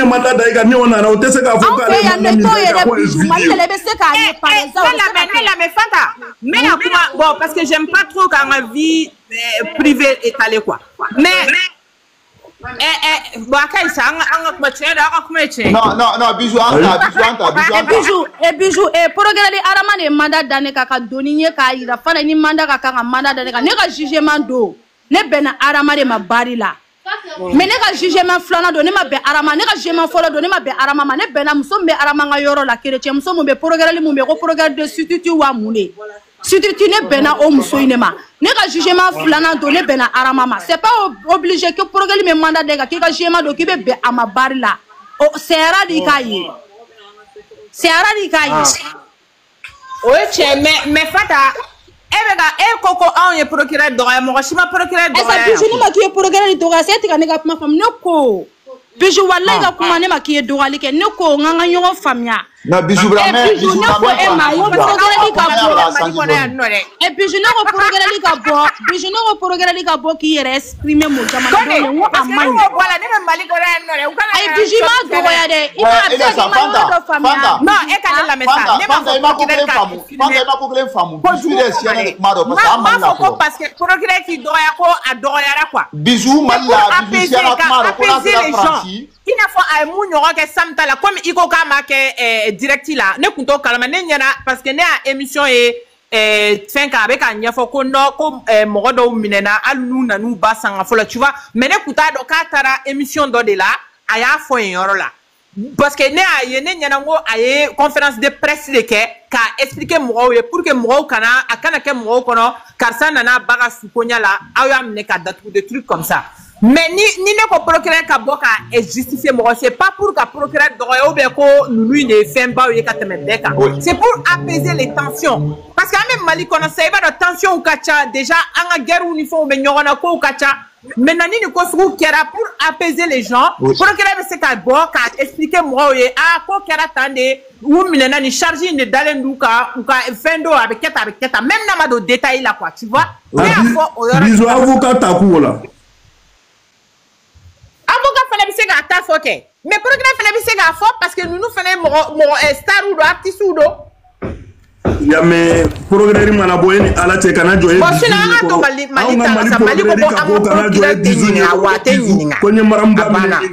ye mandat da ika ni on a o tese ka fo ka le mandat Fanta mais bon parce que j'aime pas trop quand ma vie privée étalée quoi mais bon non bijou programme arama mandat dane ka doni ka ira fana ni mandat ka mandat dane ka ne ka jugement do ne bena arama de ma bari la mais ne ka jugement flana do ne ma be arama ne ka jugement folo do ne ma be arama ma ne bena muso be arama nga yoro la chrétien muso mo be programme mo be ko programme de substitut wa mune substitut ne bena o muso inema ne ka jugement flana do ne bena arama ma c'est pas obligé que programme me mandat de ka ki ka jugement do ki be ama bari la o sera di kayi o mais Fanta Koko on procureur d'oreille mo shima procureur d'oreille esa bijou ma ki procureur d'oreille c'est ka ne ka kuma fam ne ko bijou wallahi ka kuma ne ma ki d'oreille ke ne ko nganga nyogo famia na bijou brame bijou ne ko e ma yo procureur ka bo e bijou ne ko procureur ka bo bijou ne ko procureur ka bo ki yere exprimer mo jama do ne wo amani voilà ne mali ko re no ay bijou ma d'oreille de non e ka la message ne ma ko famu bijou de siane maro parce que procureur qui doit ko adorer quoi bijou malla bijou siane maro ko la Francie il n'a pas un mounion que samta la comme iko kama ke directi la ne kunto kalama ne nyana parce que ne a émission et 5 avec un nyafo ko no ko mo do minena alu na nu basanga fola tu vois mais ne kuta do katara émission do de la aya fo yoro la parce que ne a yene nyana ngo aye conférence de presse de ke ka expliquer mo pour que mo kana akana ke mo kono karsa nana baga sukonya la ayam ne ka datu des trucs comme ça. Mais ni ne ko procureur ka boka et justifier mo c'est pas pour ka procureur doyo ou bien ko nous ne fait pas ou ka temebeka c'est pour apaiser les tensions parce que même Mali kono say ba de tension ou kacha déjà anga guerre uniforme be nyona ko kacha maintenant ni ko su kera pour apaiser les gens procureur be se ka boka expliquer mo ah ko kera tande ou minena ni charger ne dalenduka ou ka fendo avec keta même na ma do détail là quoi tu vois mais biso avocat takuola avocat fallait bien se gâter foke mais programme fallait bien se gâter parce que nous fallait mo star ou artiste ou do ya me programme mana boyeni ala te kana joye bon sina to mali ko kana joye dizuni awate nyinga ko ni maramba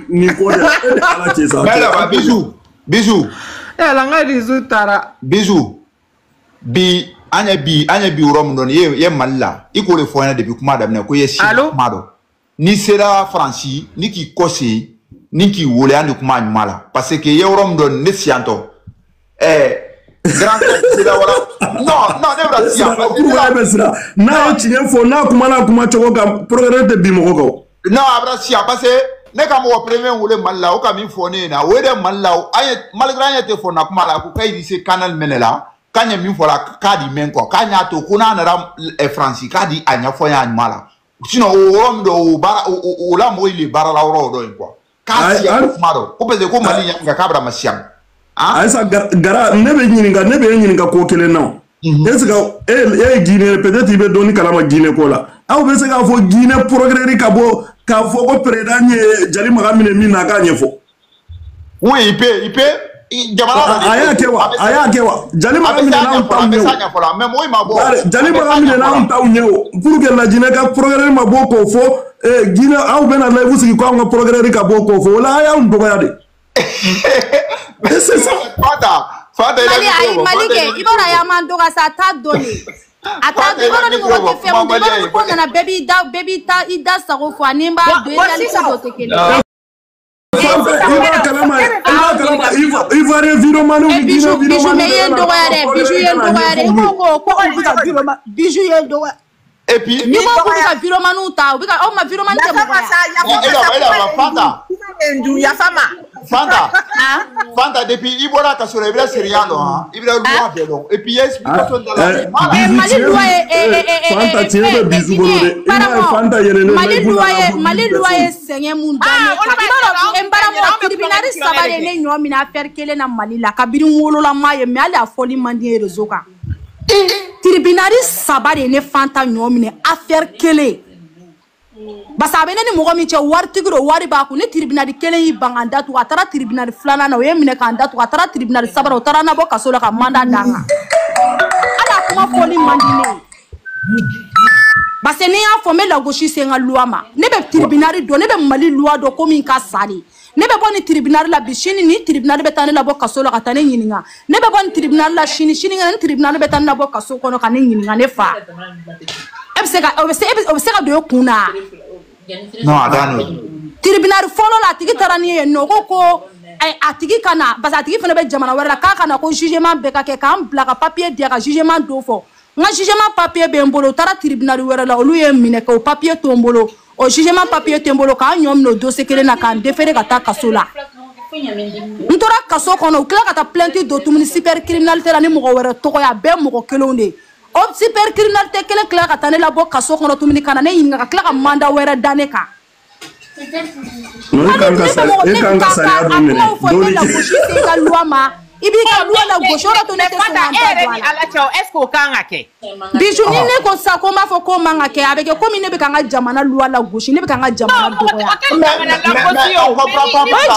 ni ko ala te sa bela bijou la nga rizutara bijou bi anya bi urom don ye malla iko le foyana depuis kuma da ne ko ye si mado ni sera Francie ni ki kosi ni ki wole andi kuma nyumala parce que yeurom don ne sianto grand c'est là voilà non ne bra sia pourquoi besra na o tinye fo na kuma choko ka programme de bimo ko non abra sia parce que ne ka mo premier wole malla o ka mi fo ne na we de malla ay malgré anya te fo na kuma la ko kay di canal menela kanya mi fo la ka di men ko kanya to kuna na Francie ka di anya fo ya nyumala sinon o do bara o la mo ile bara la ro do quoi kasi ya maro ko be ko mali nga kabra masiam ah esa gara nebe nyinga ko kele non est-ce que Guinée peut-être il be doni kala ma Guinée ko la aw be se ka fo Guinée progrès ka fo ko président jali magamine mina ka nyefo oui il peut aya kewa jali magamine na fola même moi ma bo jali magamine na taw nyewo pour que la Guinée ka progrès ma bo ko fo Guinée aw be na live siki ko nga progrès ka bo ko fo la aya ndo ga yade c'est ça fada Mali ke ibora ya mando ga sa ta doni ata ibora ni ko ke fe mo ibora ko na baby ta ida sa ko fo nimba do ya li ko to tekele Ivoire viromano bijou yendo ko bijou yendo et puis ni mo ko ka viromano ta o bika o ma viromano te mo ya Fanta depuis Ibora ka sur Ibra seriano hein Ibra loi de long et puis explication dans la Mali loi Fanta tiene bisou bolode Fanta yelele Mali loi senye mundane ka embara mo tribunal sabale ne nyomi na affaire kele na Mali la kabiri wolo la maye me ali afoli mandi rezo ka tribunal sabale ne Fanta nyomi ne affaire kele basa bene ni mogo mi che war tigro wari ba ku ne tribunal kelen yi banganda tu atara tribunal flana na o yemine kanda tu atara tribunal sabara o tara na bo kasola ka manda danga ala kuma foli mandine basa ne ya fo me la goshi senga luama ne be tribunal do ne be mali loi do ko min ka sali ne be boni tribunal la bishini ni tribunal be tane la bo kasola ka tane nyininga ne be boni tribunal la shini nga tribunal be tane la bo kaso kono ka ne nyininga ne fa obseka do kuna no adano tribunal folo la tigi tarani no ko ay atigi kana basa tigi fana be jamana wala ka kana ko jugement be ka ke kan bla ka papier dia ka jugement do fo nga jugement papier be mbolo tara tribunal wala la olu ye mine ko papier tombolo o jugement papier tombolo ka nyom no dossier kele na kan defere ka ta kasola ntora kaso kono kila ka ta plainte do tumuni super criminalité la ni mo wara to ko ya be mo kelonde o super criminalité kele kila ka tane la bo kaso kono tumuni kana ne yinga ka kila ka manda wera dane ka no kanga sari adone doli ka luama ibi ka luala goshora to ne te ala chao esko kanga ke biju ni ne ko sa ko ma fo ko manga ke abeke ko mi ne be kanga jamana luala goshi ne be kanga jamana do ya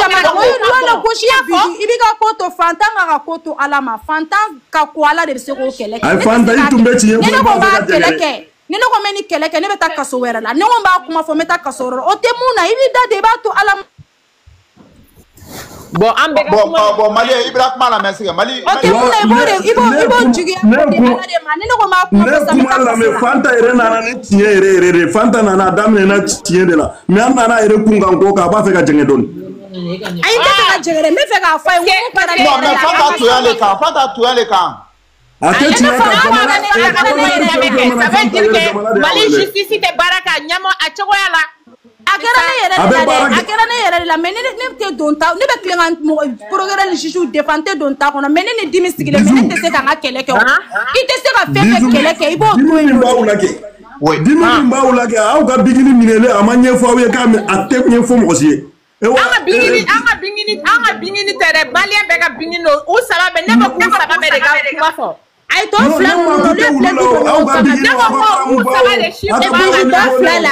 jamana ko luala goshi ya biju ibi ka ko to fantanga ka ko to alama fantan ka ko ala de se ko kele ay fanta itumbe ci ne ko ba kele ke ne ko meni kele ke ne be ta kaso wera la ne ko ba kuma fo meta kaso o te muna ibi da de ba to alama bon Mali Ibrahima la merci Mali ibo jigi ne la me fanta ere nana ni tiere fanta nana damne na tiere la me nana ere kunga ko ka ba fe ka jenge don ay te ka jengere me fe ka fa wo para no me fanta tu ya le kan ate tiere Mali justice te baraka nyamo a chogo yala akera ne yere la mais ne te donta ne be klenga programme juju défendre donta kono mais ne dimi sigile mais ne te se ka kele ke i te se ka fe kele ke ibo to dimi mbawula ke au ka bigini minele amanye fo we ka me atep nye fo mo sie anga bingini tere balien be ka bingino o sala be ne ba ku sala be de ka kuma fo ay to flan no le plein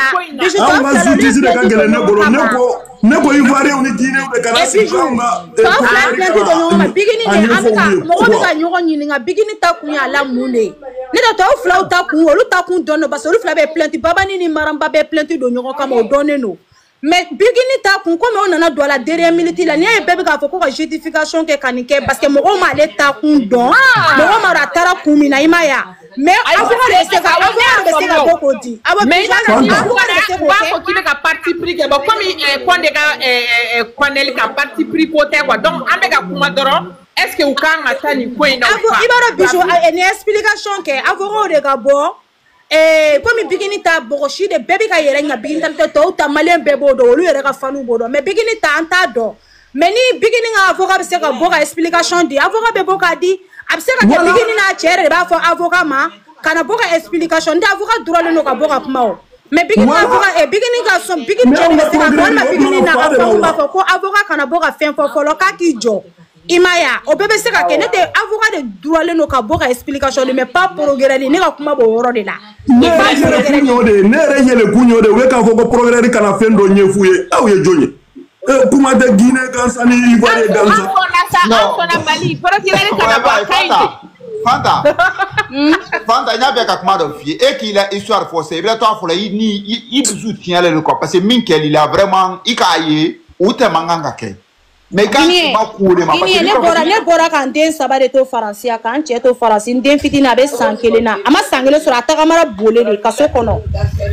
ne ko ivoire on dine de kana sikanga bigini ne amka mo be ka nyogo nyini nga bigini ta kun ya la munde ne da to fla ta kun olu ta kun donno basolu fla be plainte baba ni maramba be plainte do nyogo kama o donne no mais bigini ta kun comme on nana do la dernière minute la ne bebe ka fo ko justification ke kanike parce que mo ma le ta kun don mo ma ratara kun mina imaya mais afuka de se ka boko di mais ko ki ka parti pris ke ba comme konde ka konel ka parti pris côté quoi donc ambe ka kuma doro est-ce que ukanga tani ko ina ibara bijo une explication ke avoro de ka bo comme bigini ta bokoshi de bébé ka yere nga bigini ta to ta malien bebo do lu yere ka fanu bodo mais bigini ta anta do mais ni bigini nga avocat be se ka boka explication di avocat be boka di abse ka bigini na chere ba fo avocat ma kana boka explication ndi avocat droit le no ka boka kuma o mais bigini avocat bigini ka so bigini chere be se ka ma bigini na ka fo ko avocat kana boka fen fo lo ka ki jo imaya o bebe se ka kenete avocat de droit le no ka boka explication mais pas progrès ni ka kuma bo woro de la ne re yele kunyo de we ka fo ko progrès kana fendo nyefuye aw ye jonye kuma de Guinée kansani ivoire gansa no na Mali progrès kana ba kai Fanta nya be ka kuma do fi et qu'il a histoire forcée il to afola il soutient le quoi parce que minkel il a vraiment ikaye ou te manganga ke mais quand tu vas couler ma parce que ne bora kan den sabare to faransia kan che to faransi den fitina be sankelena ama sangele sura tagamara bole de kaso kono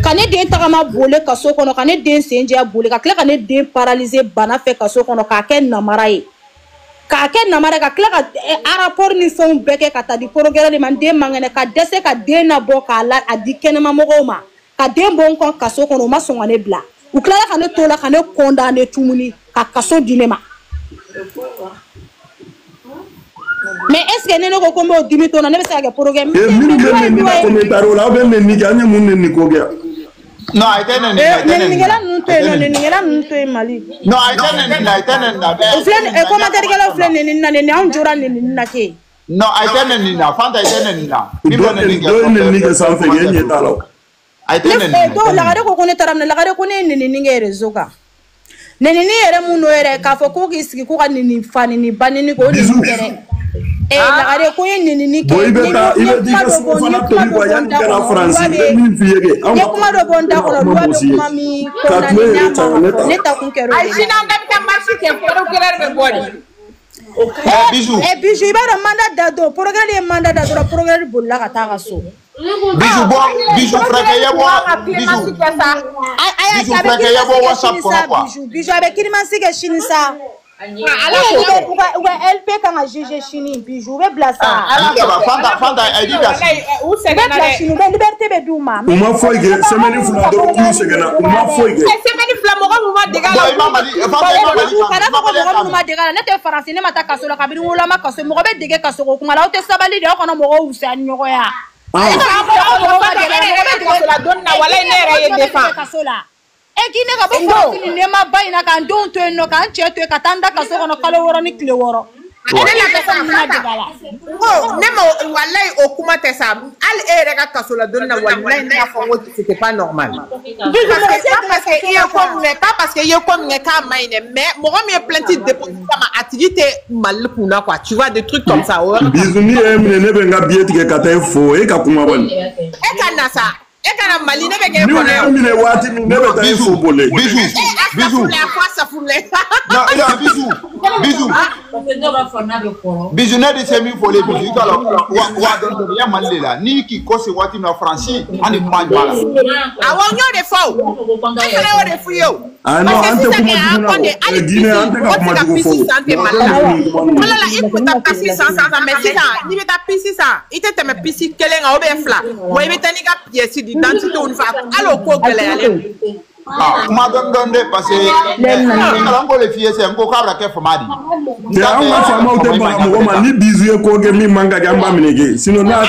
kane den tagama bole kaso kono kane den senje bole ka kla kane den paralyser bana fe kaso kono ka ken namara e ka ken namara ka kla ka rapport ni fon beke ka ta di programme de man den mangene ka dese ka den na bo ka la adikene ma mogoma ka den bon kon kaso kono ma songane bla u kla kane to la kane condamner tumuni ka kaso dinema. Mais est-ce que nous avons dit que nous avons fait un programme? Non, I didn't. do lagare ko ko ne taramna lagare ko ne nini nge rezoka nini ere muno ere ka fo ko kisiki ko ka nini fani ni banini ko nini ere lagare ko nini ke boy beta ile dika so fana to ni ko yan kana France min fiyege am ko ma do bonda ko lo mami ko na ni ne ta kun kero ay sinon dem ta marché ke procureur be bodi Bijou iba do mandat dado programme mandat dado programme bolla ka ta ka so Bijou frère ya bo Bijou frère ya bo WhatsApp ko quoi Bijou avec Kilimansi ke shinisa LP quand a jugé Chini Bijou be blasa fanda ay di gas ou se gana be liberté be duma uma foi que semaine fula do ku se gana uma foi que semaine fula mo ko ma degala kana ko mo ma degala ne te France ne mata kaso la kabiri wala ma kaso mo be dege kaso ko kuma la o te sabali de ko no mo ko usa nyogo ya la donna wala ne ra ye defa kaso la Eki ne ka bo France ne ma bayina kan don to no kan che to ka tanda kaso ko no kalo woro ni kile woro ne mo wallahi o kuma te sa al ere ka kaso la donna wallahi ne fa ngo c'était pas normal parce que il comme ne ka maine mais mo mi plainte de sama activité mal kuna quoi tu vois des trucs comme ça bizuni ne be nga bieti ke kata fo e ka kuma bani e kana sa e kana mali ne be ke ko ne wati ne be ta fo bole Bijou la fois ça foule non il a Bijou ne de semi fo le Bijou kala wa don ya malle la ni ki ko se wati na France ani ma bala awon yo de fo e kala o de fuyo no ante kuma Guinée ante ka kuma fo wala la ikuta pasi sans mais si ça ni beta pisi ça ite te me pisi kelenga o be fla mo e beta ni ka pièce d'identité on fa alo ko gele ale kuma don de parce que on le fier c'est ko kabra ke famadi ya on va fama o te ba mo ma ni bizu ko ge mi manga gamba minege sinon na ta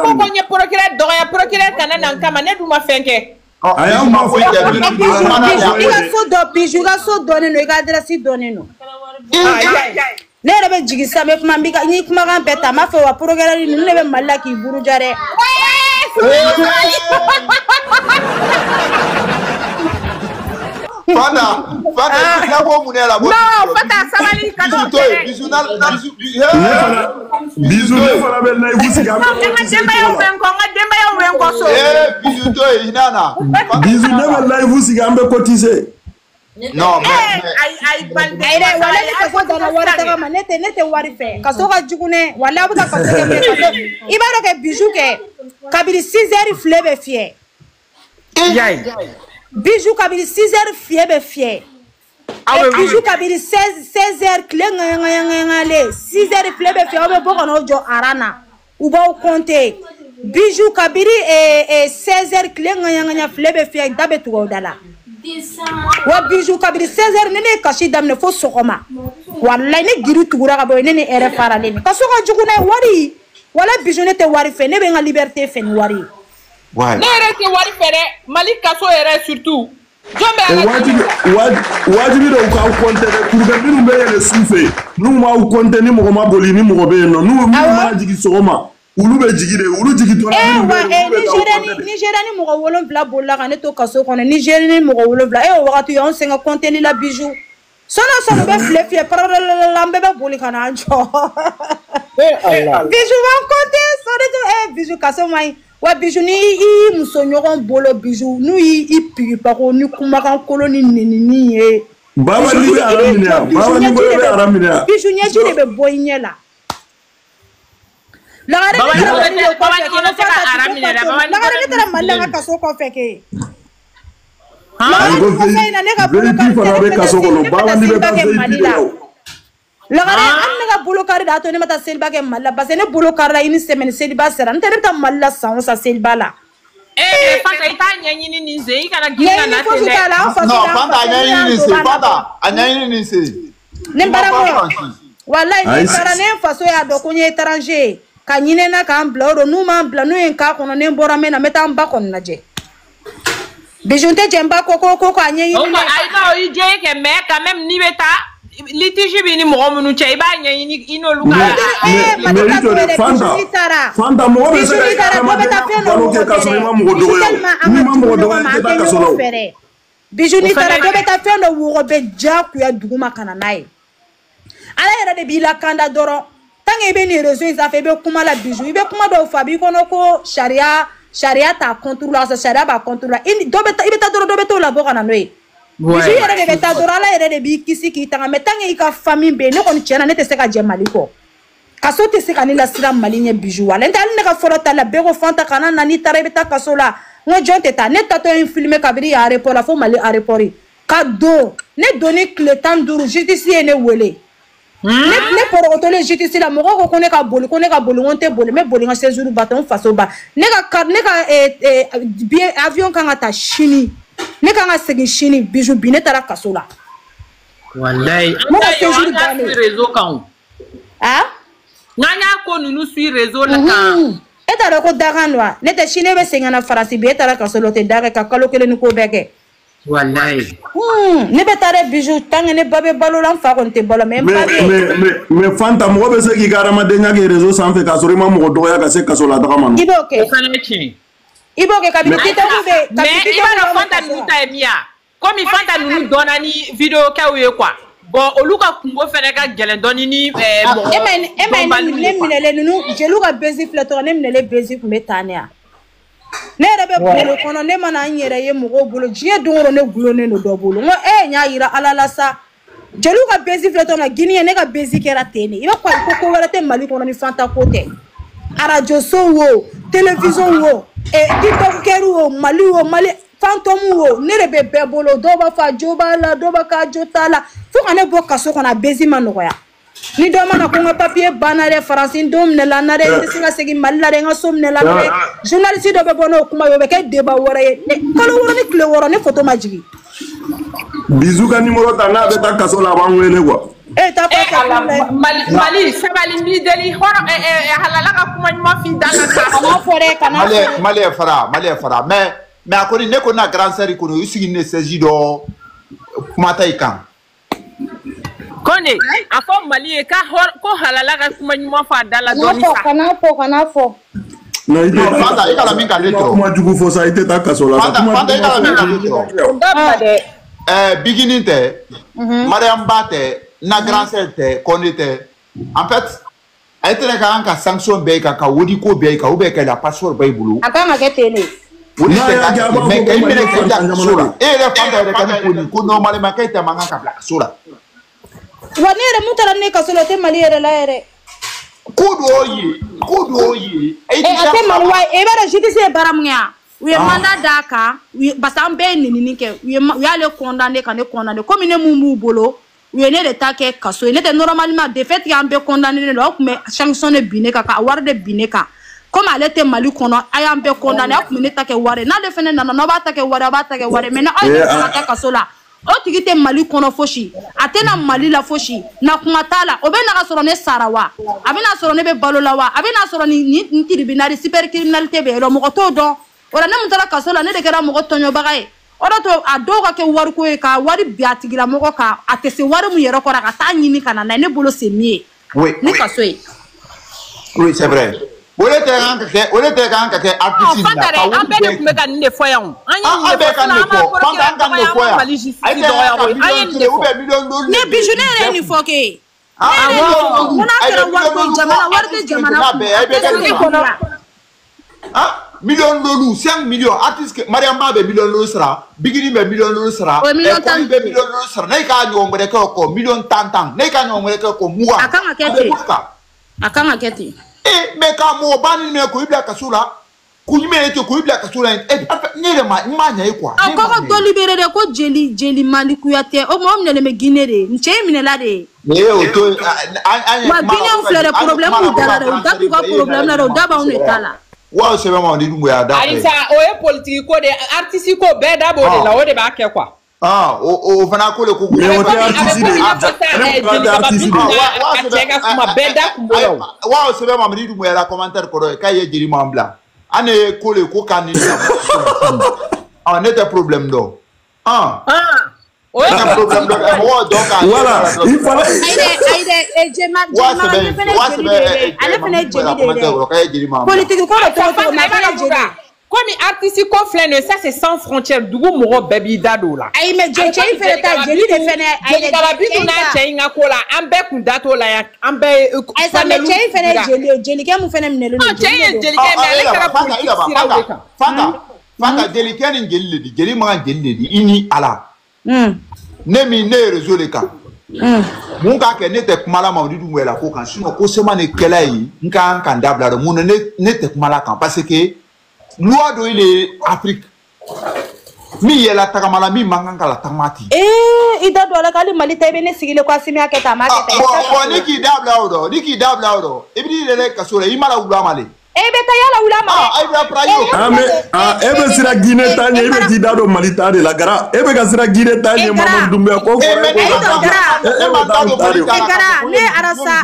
ko ko nye procureur do ya procureur kana nan kama ne duma fenke aya ma fo ya iga so do Bijou ga so donné no iga adresse donné no ne rebe jigi sabe kuma mbika ni kuma kan peta ma fo wa procureur ni ne be malaki buru jare Fada, na ko munela bo. No, fata samali ka do. Bijou na Bijou ne fala bel na ibusi ga. Demba yo wen ko so. Bijou to inana. Bijou ne bel na ibusi ga ambe cotiser. Non, mais ay bande wala ni ka so dana wara daga manete nete wari fe ka so ga jugune wala abuta ka so ke ibaro ke Bijou ke kabiri 6h flebe fie yai Bijou kabiri 6h fie be fie Bijou kabiri 16h klenga le 6h flebe fie obe boko no jo arana uba compter Bijou kabiri 16h klenga flebe fie dabe tugo dala wa Bijou kabiri 16h nene kashi damne fo sokoma wallahi ne giru tugura ka boy nene ere farale ni kaso ka juguna wari wala Bijou ne te wari fe ne be nga liberté fe ni wari ouais ne ere ke wari fe mali kaso ere surtout jombe wajibi do ka konte pour que binu be le souffle nous ma ou konte ni mo ma boli ni mo be no nous ma jigi sokoma ulu be jigi de ulu jigi to Nigeria ni mo wolonvla bolla kan to kaso kono Nigeria ni mo wolonvla wakati yo on senga konte ni la Bijou sono be flefie parallambe be boli kana anjo Bijou van konte sore to Bijou kaso mai wa Bijou ni I musonyogon bolo Bijou nu I pigi pako ni kuma kan koloni ni baba ni be aramina Bijou nyeji de be boynye la lagare ni tara malanga kaso ko feke lagare amna bulokari da to ne mata selba ke malla base ne bulokari ini semaine selba sera ntere ta malla sa selba la fanta ita nyanyini ni nze kana ginga na tele no fanta nyanyini ni se fanta nyanyini ni se ne barango wallahi ni para ne faso ya do kunye étranger kanyine na kan bloro nu ma blano en ka kono ne mbora mena meta mba kon naje Bijou te jemba koko anyini I know you je ke me quand même ni beta litige bi ni mɔgɔ minnu cɛ i b'a ɲɛɲini i n'olu ka Fanta mɔgɔ bɛ se ka adamaden balo kɛ k'a sɔrɔ i ma mɔgɔ dɔgɔya n'i ma mɔgɔ dɔgɔya i tɛ taa kaso la o. Bijou ni taara dɔ bɛ taa fɛn dɔ wɔgɔ bɛ diyagoya duguma ka na n'a ye ala yɛrɛ de b'i lakanda dɔrɔn tant que i bɛ nin réseau in sanfɛ i bɛ kuma la Bijou i bɛ kuma dɔw fɔ a b'i kɔnɔ ko sariya t'a contrôle la sariya b'a contrôle la i bɛ taa dɔrɔn dɔ bɛ t'o labɔ ka na n'o ye. Bijou yɛrɛ de bɛ taa dɔrɔn ala yɛrɛ de b'i kisi k'i tanga mais tant que i ka famille bɛ yen ne kɔni tiɲɛna ne tɛ se ka jɛ Mali kɔ kaso tɛ se ka ne lasiran Mali ɲɛ Bijou wala n tɛ hali ne ka fɔlɔ ta la bɛɛ ko Fanta kana na n'i taara i bɛ taa kaso la n ko jɔn tɛ taa ne tatɔ in filmer kabini aéroport la fo Mali aéroport ka don ne donni tile 15 justice ye ne wele ne porokotolen justice la mɔgɔ ko ne ka boli n tɛ boli n bɛ boli n ka séjour bateau n faso ba ne ka billet avion kan ka taa sini ne kan ka segin sini Bijou bi ne taara kaso la wallahi ne ka séjour banne réseau kan n'an ko ninnu suit réseau la kan e t'a dɔn ko dakan don wa ne tɛ sini bɛ segin ka na Faransi bi e taara kaso la o tɛ dakan ka kalo 1 ni ko bɛɛ kɛ wallahi ne bɛ taa dɛ Bijou tant que ne ba bɛ balo la n fa kɔni tɛ balo mais Fanta mɔgɔ bɛ se k'i ka adamadenya kɛ réseau sanfɛ k'a sɔrɔ i ma mɔgɔ dɔgɔya ka se kaso la taga ma i b'o kɛ o fana ye tiɲɛ i b'o kɛ kabini TikTok bɛ mais i b'a dɔn Fanta ninnu ta ye min ye komi Fanta ninnu dɔnna ni vidéo kɛw ye quoi bon olu ka kungo fɛnɛ ka gɛlɛn dɔɔni ni mɔgɔ e ma ne minɛlen ninnu jeliw ka bezi filɛ tɔgɔ ne minɛlen bezi kun bɛ taa ne ya ne yɛrɛ bɛ bolo kɔnɔ ne mana n yɛrɛ ye mɔgɔw bolo diɲɛ don o don ne gulonnen don dɔ bolo n ko n y'a yira ala la sa jeliw ka bezi filɛ tɔgɔ Guinée ne ka bezi kɛra ten de i b'a fɔ ko wɛrɛ tɛ Mali kɔnɔ ni Fanta ko tɛ radio so wo télévision wo TikTokers wo Mali Fantôme wo ne de bɛ bɛɛ bolo dɔw b'a fɔ a jo b'a la dɔw b'a fɔ a jo t'a la fo ka ne bɔ kaso kɔnɔ a bezi ma nɔgɔya ni dɔ mana ko n ka papier banna dɛ Faransi denw minɛla n na dɛ n tɛ se ka segin Mali la dɛ n ka so minɛla n na dɛ journaliste dɔ bɛ bɔ n'o kuma ye o bɛ kɛ débat wɛrɛ ye kalo 6 ni tile 6 ne photo ma jigin Bijou ka numéro ta n'a bɛ taa kaso la a b'an wele quoi Mali sabali mi deli horo halala ka kuma ɲuman fi da ka kana fɔ dɛ kana Mali fara mais a kɔni ne ko na grand sœur kɔni u sigi ne saisie dɔ kuma ta i kan Kone a fɔ Mali ye ko halala ka kuma ɲuman fa da la dɔɔni sa kana fɔ Fanta i kana min kan ne tɔrɔ kuma jugu fɔ sa i tɛ taa kaso la Fanta i kana min kan ne tɔrɔ Bigini tɛ Mariam Ba tɛ na grand sœur tɛ Kone tɛ en fait a ye tɛnɛ ka kan ka sanction bɛɛ kan ka wodi ko bɛɛ kan ou bien ka la passeport bɛɛ bolo a kan ka kɛ ten de mais k'i minɛ k'i bila kaso la e yɛrɛ Fanta yɛrɛ ka ni ko normalement k'e tɛ man kan ka bila kaso la wa ne yɛrɛ mun taara ne kaso la o tɛ Mali yɛrɛ la yɛrɛ ko dɔw ye a tɛ Mali wa i b'a dɔn justice ye baara mun kɛ yan u ye mandat d'a kan parce que an bɛɛ ye nenini kɛ u y'ale condamné ka ne condamné komi ne mun b'u bolo u ye ne de ta kɛ kaso ye ne tɛ normalement de fait an bɛɛ condamné don aw tun bɛ sanctionné bin ne kan ka wari de bin ne kan comme ale tɛ Mali kɔnɔ a y'an bɛɛ condamné aw tun bɛ ne ta kɛ wari n'ale fɛnɛ nana n'aw b'a ta kɛ wari aw b'a ta kɛ wari mais n'aw ye ne ta kaso la o tigi tɛ Mali kɔnɔ fosi a tɛna Mali la fosi na kuma t'a la o bɛ na ka sɔrɔ ne sara wa a bɛ na sɔrɔ ne bɛ balo la wa a bɛ na sɔrɔ ni tribunal cybercriminalité bɛ yen mɔgɔ t'o dɔn o la ne mun taara kaso la ne de kɛra mɔgɔ tɔɲɔbaga ye o de to a dɔw ka kɛ wariko ye ka wari bin a tigilamɔgɔ kan a tɛ se wari mun yɛrɛ kɔrɔ a ka taa ɲini ka na n'a ye ne bolo se min ye ni kaso ye oui c'est vrai o de tɛ kan ka kɛ artiste na ka wuli an bɛɛ de tun bɛ ka nin de fɔ yan an ye nin de fɔ Fanta an ka Mali justice dɔgɔya koyi an ye nin de fɔ ne Bijou ne yɛrɛ ye nin fɔ ke mun n'a kɛra wari tɛ jamana kun a tɛ se kɔnɔ million lolu 5 millions artiste Mariam Ba bɛ million lolu sara Bigini bɛ million lolu sara Kone bɛ million lolu sara ne ka ɲɔgɔn wɛrɛ kɛ ko million tan ne ka ɲɔgɔn wɛrɛ kɛ ko 20 a kan ka kɛ ten mais ka mɔgɔ banni minɛ ko i bila kaso la ko ɲuman ye ko i bila kaso la ne yɛrɛ ma n m'a ɲɛ ye quoi a ko ka dɔ libéré de ko jeli Mali Kuyatɛ o mɔgɔ minɛlen bɛ Guinée de n cɛ in minɛla de ne y'o to wa Guinée filɛ dɛ problème b'u da la dɛ u da t'u ka problème la dɛ u da b'anw de ta la wa sɛbɛn ma di dun ya da Ayisa o ye politique ko de artiste ko bɛɛ da b'o de la o de b'a kɛ quoi o fana ko le ko mais o tɛ artiste de ye a cɛ ka kuma bɛɛ da kun b'o la wa o sɛbɛn ma di dun ya commentaire kɔrɔ ye k'a ye jeli man bila an ye ko le ko k'a ni ne tɛ problème dɔn Voilà, il fallait. Comme artiste conflent, ça c'est sans frontières. D'où mon baby dado là. Aïe mais j'ai fait ta jeli de faire. Aïe la vie on a changé un cola. Ambe kundato la ambe. Aïe ça mais j'ai fait jeli que mon frère me le. Ah jeli mais elle est Fanga jeli keni jeli jeli ma jeli ini ala. Ne mi ne réseau le cas. Mun ka ke ne te kumala ma odi dumwe la ko kan sino ko sema ne kela yi nka kan dabla do mun ne te kumala kan parce que loi do ile Afrique mi yela takamala mi manganga la tamati ida do la kali mali tay bene sigile ko asimi aketa ma aketa bon niki dabla odo ibidi le kasore imala ula male beta yala ula male ay bra prayo ebe sira Guinée tanye ebe didado malita de la gara ebe ka sira Guinée tanye Mamadou Doumbouya ko ne arasa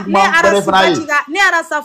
fani ne arasa